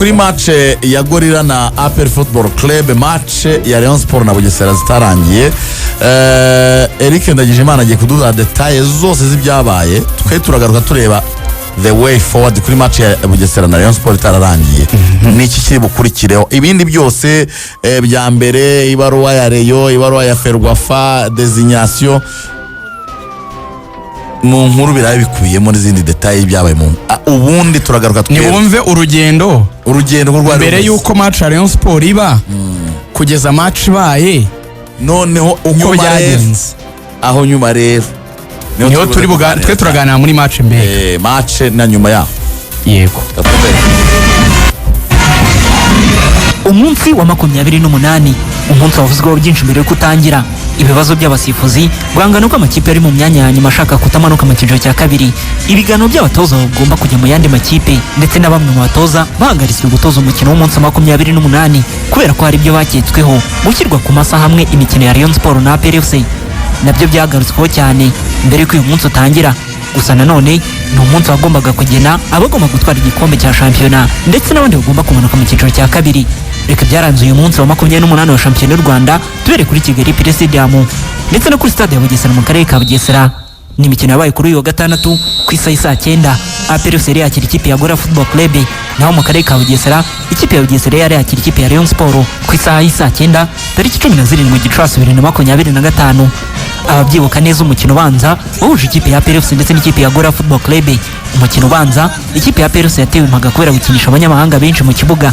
Kuri match ya Gorilla na Apple Football Club, match ya Rayon Sport na Bugesera zitarangiye. Eric Ndagijimana agiye kuduza details zose z'ibyabaye. Twe turagaruka tureba the way forward kuri match ya Bugesera na Rayon Sport itararangiye. Niki kiri bukurikireho ibindi byose bya mbere, ibaruwa ya Rayon, ibaruwa ya Ferwafa, designation mu nkuru biraye bikubiyemo n'izindi details byabaye mu ubundi turagaruka twese ni bumve urugendo rwa mbere yuko match ya Rayon Sport iba kugeza match baye noneho uko byagenze aho nyuma rero niho turi twe turaganira muri match mbere match na nyuma ya yego. Umunsi wa 28 umunsi wavuzweho byinshi mbere yo kutangira ibibazo by'abasifuzi bwangano ko amakipe ari mu myanya ya nyuma ashaka kutamanuka mu cyiciro cya kabiri. Ibiganiro by'abatoza bagomba kujya mu yandi makipe ndetse na bamwe mu batoza bahagaritswe gutoza umukino w'umunsi wa 28 kubera ko hari ibyo baketsweho gushyirwa ku masaha hamwe imikino ya Rayon Sport na PFC nabyo byagarutsweho cyane mbere y'uko uyu munsi utangira. Gusa nanone ni umunsi wagombaga kugena abagomba gutwara igikombe cya shampiyona ndetse n'abandi bagomba kumanuka mu cyiciro cya kabiri. Reka byaranze uyu munsi wa 28 wa shampiyona y'u Rwanda tubere kuri Kigali Stadium ndetse no kuri stade ya Bugesera mu karere ka Bugesera. Ni imikino yabaye kuri uyu wa gatandatu ku isaha 9 APR yari yakira ikipe ya Gora Football Club, naho mu karere ka Bugesera ikipe ya Bugesera yari yakira ikipe ya Rayon Sport ku isaha 9 tariki 17 Gicurasi 2025. Ababyibuka neza umukino ubanza wahuje ikipe ya APR ndetse n'ikipe ya Gora Football Club. Umukino ubanza ikipe ya APR yatewe impaga kubera gukinisha abanyamahanga benshi mu kibuga.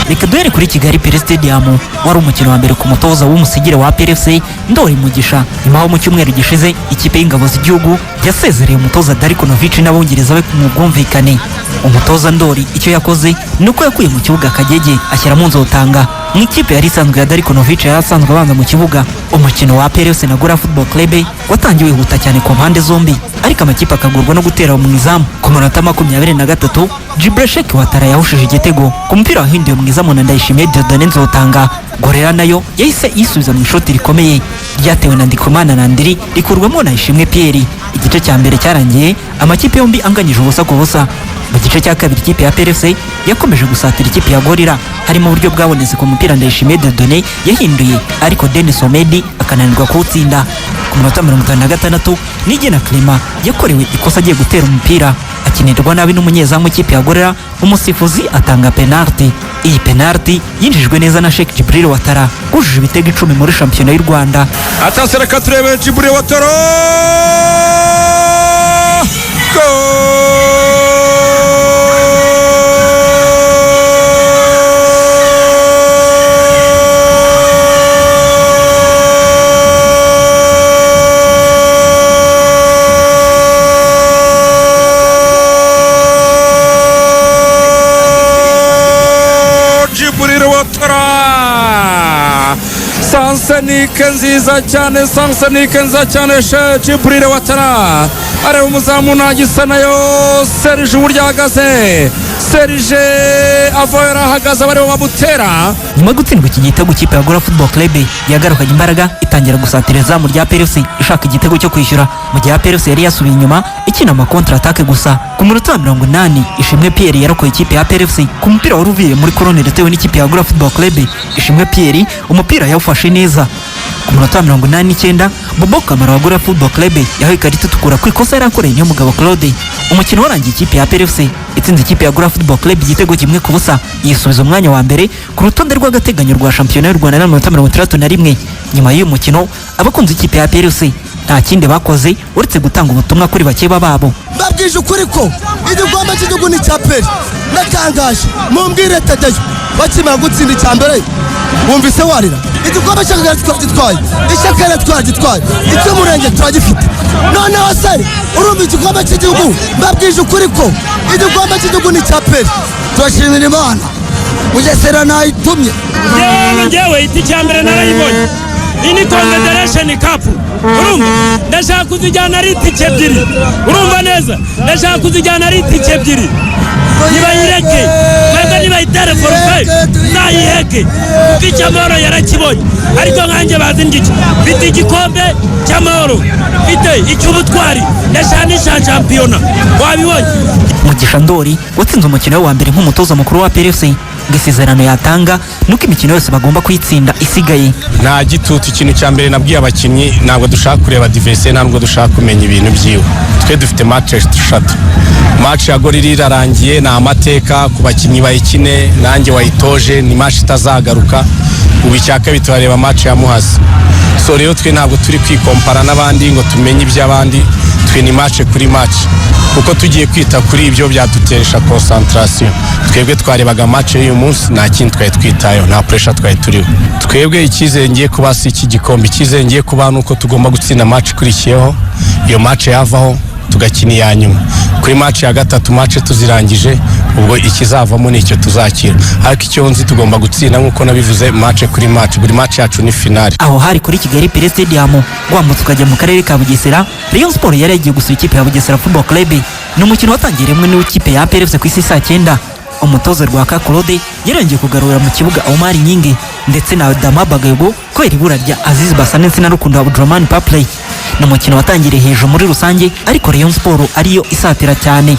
Reka duhere kuri Kigali Stadium wari umukino wa mbere ku mutoza w'umusigire wa PFC Ndori Mugisha. Nyuma ho mu cyumweru gishize ikipe y'ingabo z'igihugu yasezereye umutoza Darikonovic n'abongereza be mu bwumvikane. Umutoza Ndori icyo yakoze nuko yakuye mu kibuga Kagege ashyira mu nzotanga mu ikipe yari isanzwe ya Darikonovic yarasanzwe abanza mu kibuga. Umukino wa PFC na Gora Football Club watangiye wihuta cyane ku mpande zombi, ariko amakipe akagurwa no gutera mu izamu. Ku munota 23 Jibreshek Watara yahushije igitego ku mupira wahinduye mu izamu na Ndayishimiye Dieudonné Nzotanga. Gorera nayo yahise yisubiza mu ishoti rikomeye ryatewe na Ndikumana na Ndiri rikurwamo na Ishimwe Pierre. Igice cya mbere cyarangiye amakipe yombi anganyije ubusa ku busa. Mu gice cya kabiri ikipe ya PFC yakomeje gusatira ikipe ya Gorira, harimo uburyo bwabonetse ku mupira Ndayishimiye Dieudonné yahinduye ariko Denis Omedi akananirwa kuwutsinda. Ku munota 56 Nigena Clement yakorewe ikosa agiye gutera umupira akinirwa nabi n'umunyezamu ikipe ya Gorira, umusifuzi atanga penalty. Iyi penalty yinjijwe neza na Sheikh Jibril Watara ujuje ibitego 10 muri shampiyona y'u Rwanda. Attention reka turebe Jibril Watara, sansanike nziza cyane Jibril Watara areba umuzamu ntagisa nayo Serge uburyo ahagaze. Serge avoyera ahagaze bareba bamutera. Nyuma gutsindwa iki gitego ikipe ya Gora Football Club yagarukanye imbaraga itangira gusatira izamu rya PFC ishaka igitego cyo kwishyura, mu gihe PFC yari yasubiye inyuma ikina ama contre attaque gusa. Ku munota 80 Ishimwe Pierre yarokoye ikipe ya PFC ku mupira wari uvuye muri corner yatewe n'ikipe ya Gora Football Club. Ishimwe Pierre umupira yawufashe neza. Ku munota 89 Bobo Kamara wa Gora Football Club yahaye ikarita itukura ku ikosa yarakoreye niyo mugabo Claude. Umukino warangiye ikipe ya PFC itsinze ikipe ya Gora Football Club igitego kimwe ku busa, yisubiza umwanya wa mbere ku rutonde rw'agateganyo rwa shampiyona y'u Rwanda na 61. Nyuma y'uyu mukino abakunze ikipe ya PFC nta kindi bakoze uretse gutanga ubutumwa kuri bakeba babo. Babwije ukuri ko igikombe cy'igihugu ni cya PFC. Natangaje mumbwire Tadeyo bakimara gutsinda icya mbere wumvise warira. Igikombe cy'akagari twagitwaye, icy'akarere twagitwaye, icy'umurenge turagifite. Noneho se urumva igikombe cy'igihugu, babwije ukuri ko igikombe cy'igihugu ni cya PFC. Turashimira Imana Bugesera nayitumye. Njyewe iti cya mbere narayibonye. Iyi ni Confederation Cup. Urumva ndashaka kuzijyana ari itike ebyiri. Urumva neza ndashaka kuzijyana ari itike ebyiri. Nibayireke mwebwe nibayitere for 5 bayiheke kuko icy'amahoro yarakibonye ariko nkanjye bazi ngiki mfite igikombe cy'amahoro mfite icy'ubutwari ndashanisha shampiyona wabibonye. Mugisha Ndori watsinze umukino we wa mbere nk'umutoza mukuru wa PRFC ngo isezerano yatanga nuko imikino yose bagomba kuyitsinda isigaye. nta gitutu. Ikintu cya mbere nabwiye abakinnyi ntabwo dushaka kureba diverse, ntabwo dushaka kumenya ibintu byiwe. Twe dufite match eshatu. Match ya Gorira irarangiye, ni amateka ku bakinnyi bayikine, nanjye wayitoje, ni match itazagaruka. Ubu icya kabiri turareba match ya Muhazi. So rero twe ntabwo turi kwikompara n'abandi ngo tumenye iby'abandi, twe ni match kuri match, kuko tugiye kwita kuri ibyo byadutesha concentration. Twebwe twarebaga match y'uyu munsi, nta kindi twari twitayeho, nta pressure twari turiho. Twebwe icyizere ngiye kuba si iki gikombe, icyizere ngiye kuba nuko tugomba gutsinda match ikurikiyeho, iyo match yavaho tugakina iya nyuma. Kuri match ya gatatu match tuzirangije, ubwo ikizavamo nicyo tuzakira, ariko icyo nzi tugomba gutsinda nk'uko nabivuze match kuri match. Buri match yacu ni finale. Aho hari kuri Kigali Pele Stadium gwambutse ukajya mu karere ka Bugesera. Rayon Sport yari yagiye gusura ikipe ya Bugesera Football Club. Ni umukino watangiriyemo n'ikipe ya PRFC ku isi saa 9. Umutoza Rwaka Claude yarongeye kugarura mu kibuga Omar Nyingi ndetse na Dama Bagayego kubera ibura rya Aziz Basane na Rukundo Abdurrahman Papley. Ni umukino watangiriye hejuru muri rusange, ariko Rayon Sport ariyo isatira cyane.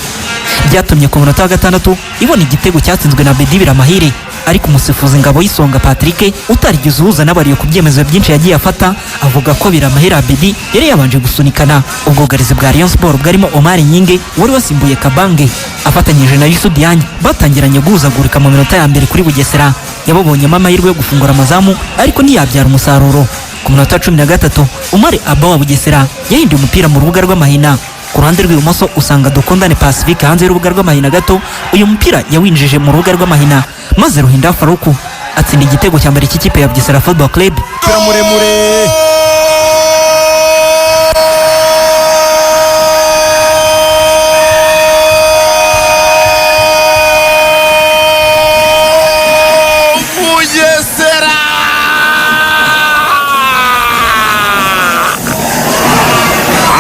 Byatumye ku munota wa gatandatu ibona igitego cyatsinzwe na Bedi Biramahire, ariko umusifuzi Ngabo y'Isonga Patrick utarigeze uhuza n'abariyo ku byemezo byinshi yagiye afata, avuga ko Biramahire Bedi yari yabanje gusunikana. Ubwugarizi bwa Rayon Sport bwarimo Omar Nyinge wari wasimbuye Kabange afatanyije na Yusuf Diagne batangiranye guhuzagurika mu minota ya mbere kuri Bugesera. Yababonyemo amahirwe yo gufungura amazamu ariko ntiyabyara umusaruro. Ku munota 13 Umar Abba wa Bugesera yahinduye umupira mu rubuga rw'amahina. Ku ruhande rw'ibumoso usanga Dukundane Pacifique hanze y'urubuga rw'amahina gato. Uyu mupira yawinjije mu rubuga rw'amahina maze Ruhinda Faruku atsinda igitego cya mbere cy'ikipe ya Bugesera Football Club. muremure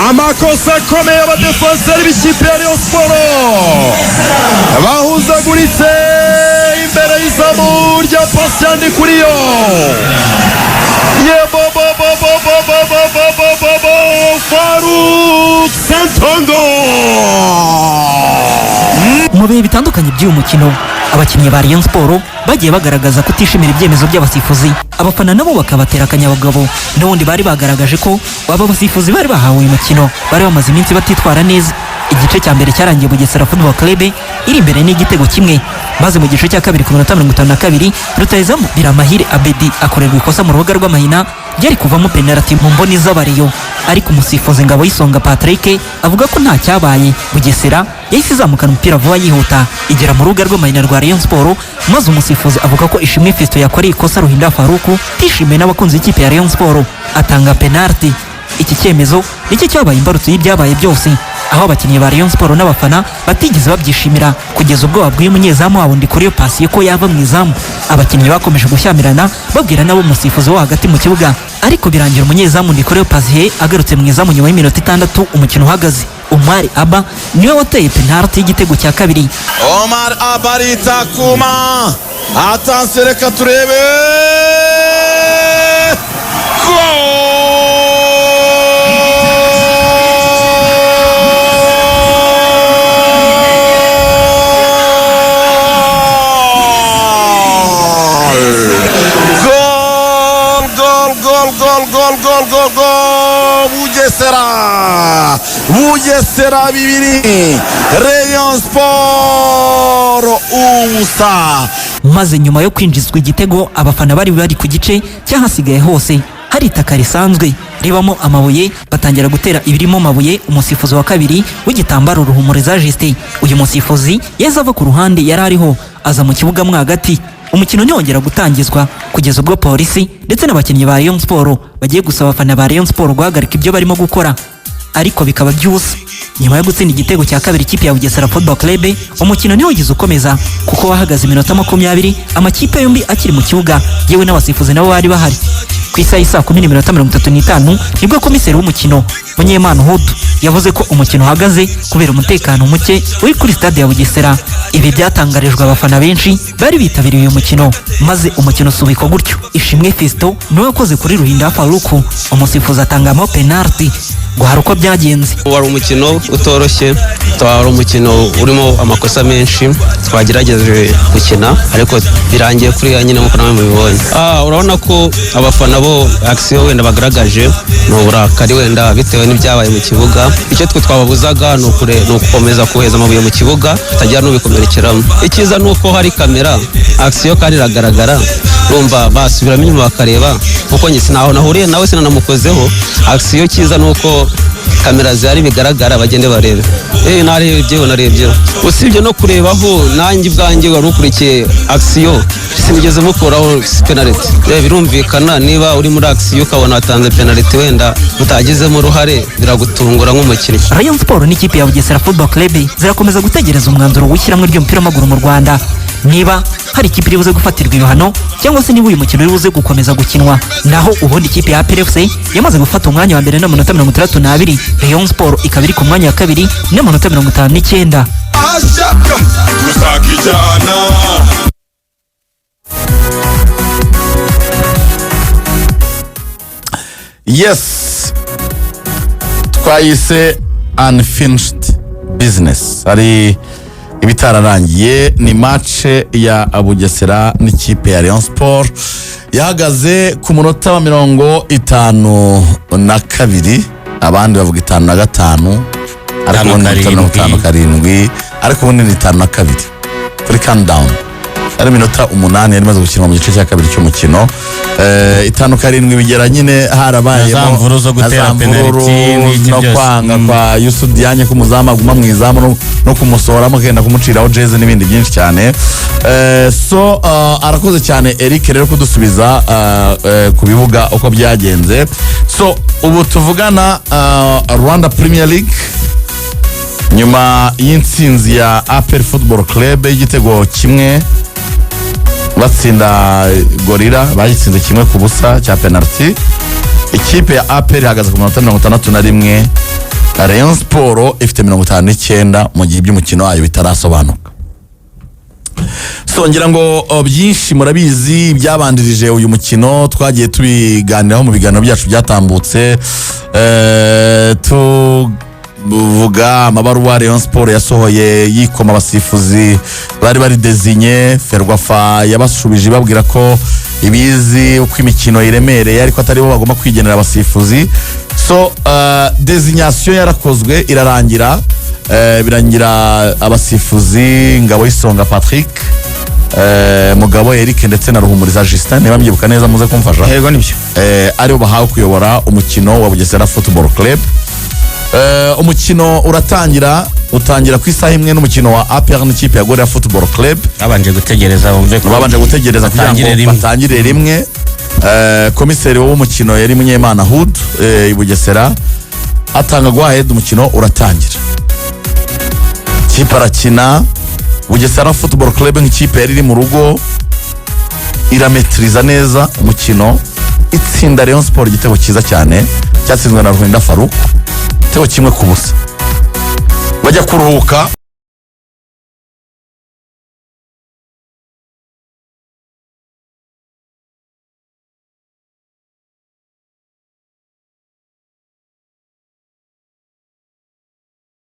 amakosa akomeye y'abadefanseri b'ikipe ya Rayon Sport bahuzaguritse imbere y'izamu rya Pasiandi Kuriyo. Faruk Santongo. Mu bihe bitandukanye by'uyu mukino abakinnyi ba Rayon Sport bagiye bagaragaza kutishimira ibyemezo by'abasifuzi, abafana nabo bakabatera akanyabugabo. N'ubundi bari bagaragaje ko aba basifuzi bari bahawe uyu mukino bari bamaze iminsi batitwara neza. Igice cya mbere cyarangiye Bugesera Football Club iri imbere n'igitego kimwe, maze mu gice cya kabiri ku minota 52 rutayizamu Biramahire Abedi akorerwa ikosa mu rubuga rw'amahina ryari kuvamo penalty mu mboni z'abariyo, ariko umusifuzi Ngabo y'Isonga Patrick avuga ko nta cyabaye. Bugesera yahise izamukana umupira vuba yihuta igera mu rubuga rw'amahina rwa Rayon Sport, maze umusifuzi avuga ko Ishimwe Fisto yakoreye ikosa Ruhinda Faruku tishimiye n'abakunzi b'ikipe ya Rayon Sport atanga penalty. Iki cyemezo nicyo cyabaye imbarutso y'ibyabaye byose, aho abakinnyi ba Rayon Sport n'abafana batigeze babyishimira kugeza ubwo babwiye umunyezamu wabo Ndikuriyo Pasi ko yava mu izamu. Abakinnyi bakomeje gushyamirana babwira nabo umusifuzi wo hagati mu kibuga, ariko birangira umunyezamu Ndikuriyo Pasi agarutse mu izamu nyuma y'iminota 6 umukino uhagaze. Omar Abba niwe wateye penalty y'igitego cya kabiri. Omar Abba aritakuma, atansiyo reka turebe. Gol Bugesera 2 Rayon Sport ubusa. Maze nyuma yo kwinjizwa igitego abafana bari ku gice cyahasigaye hose hari itaka risanzwe ribamo amabuye, batangira gutera ibirimo amabuye. Umusifuzi wa kabiri w'igitambaro Ruhumuriza Justin, uyu musifuzi yeza ava ku ruhande yari ariho aza mu kibuga mwa hagati. Umukino nyongera gutangizwa kugeza ubwo polisi ndetse n'abakinnyi ba Rayon Sport bagiye gusaba abafana ba Rayon Sport guhagarika ibyo barimo gukora, ariko bikaba byusa. Nyuma yo gutsinda igitego cya kabiri ikipe ya Bugesera Football Club, umukino niwo ugize ukomeza kuko wahagaze iminota 20 amakipe yombi akiri mu kibuga yewe n'abasifuzi nabo bari bahari. ku isaha y'isa 10:35 nibwo komiseri w'umukino Munyemana Hudu yavuze ko umukino uhagaze kubera umutekano muke uri kuri stade ya Bugesera. Ibi byatangarijwe abafana benshi bari bitabiriye uyu mukino, maze umukino usubikwa gutyo. Ishimwe Fisto niwe wakoze kuri Ruhinda Faruku, umusifuzi atangamo penalty. Guhara uko byagenze, wari umukino utoroshye, wari umukino urimo amakosa menshi twagerageje gukina, ariko birangiye kuri ya nyine nk'uko namwe mubibonye. Urabona ko abafana bo action wenda bagaragaje ni uburakari wenda bitewe n'ibyabaye mu kibuga. Icyo twe twababuzaga ni ugukomeza kuheza amabuye mu kibuga atagira n'ubikomerekeramo. Icyiza ni uko hari kamera, action kandi iragaragara, urumva basubiramo inyuma bakareba kuko njye sinaho nahuriye nawe sinanamukozeho. Action cyiza ni uko kamera zihari bigaragara bagende barebe. Narebye usibye no kurebaho nanjye ubwanjye wari ukurikiye action sinigeze mukoraho penalty. Birumvikana niba uri muri action ukabona watanze penalty wenda utagizemo uruhare biragutungura nk'umukinnyi. Rayon Sport n'ikipe ya Bugesera Football Club zirakomeza gutegereza umwanzuro w'ishyirahamwe ry'umupira w'amaguru mu Rwanda, niba hari ikipe iri buze gufatirwa ibihano cyangwa se niba uyu mukino uri buze gukomeza gukinwa. Naho ubundi ikipe ya APR FC yamaze gufata umwanya wa mbere n'amanota 62, Rayon Sport ikaba iri ku mwanya wa kabiri n'amanota 59. Yes, twayise unfinished business. Hari ibitararangiye, ni match ya Bugesera n'ikipe ya Rayon Sport yahagaze ku munota wa 52, abandi bavuga 55, ariko ubundi 57, ariko ubundi ni 52 kuri countdown. Ari minota 8 yari maze gukinwa mu gice cya kabiri cy'umukino. 57 bigera nyine harabayemo zamvuru zo gutera penalty no kwanga kwa Yusuf Dianye kumuzamu aguma mu izamu no kumusohoramo kenda kumuciraho jeze n'ibindi byinshi cyane. Arakoze cyane Eric rero kudusubiza ku bibuga uko byagenze. Ubu tuvugana Rwanda Premier League nyuma y'intsinzi ya APR Football Club y'igitego kimwe batsinda Gorira, bayitsinze 1-0 cya penalty. Ikipe ya APR ihagaze ku minota 61, Rayon Sport ifite 59 mu gihe by'umukino wayo bitarasobanuka. Ngira ngo byinshi murabizi byabandirije uyu mukino, twagiye tubiganiraho mu biganiro byacu byatambutse. Buvuga amabaruwa Rayon Sport yasohoye yikoma abasifuzi bari designé. Ferwafa yabashubije babwira ko ibizi uko imikino iremereye ariko atari bo bagomba kwigenera abasifuzi. Designation yarakozwe irarangira, birangira abasifuzi Ngabo Isonga Patrick, Mugabo Eric ndetse na Ruhumuriza Justin, niba mbyibuka neza muze kumfasha. Yego nibyo. Aribo bahawe kuyobora umukino wa Bugesera Football Club. Umukino utangira ku isaha imwe n'umukino wa APR n'ikipe ya Gorira Football Club. Babanje gutegereza kugira ngo batangire rimwe. Komiseri w'umukino yari Munyemana Hudu i Bugesera atanga guahead, umukino uratangira. Kipe arakina, Bugesera Football Club nk'ikipe yari iri mu rugo irametriza neza umukino, itsinda Rayon Sport igitego cyiza cyane cyatsinzwe na Ruhinda Faruku, igitego 1-0. Bajya kuruhuka.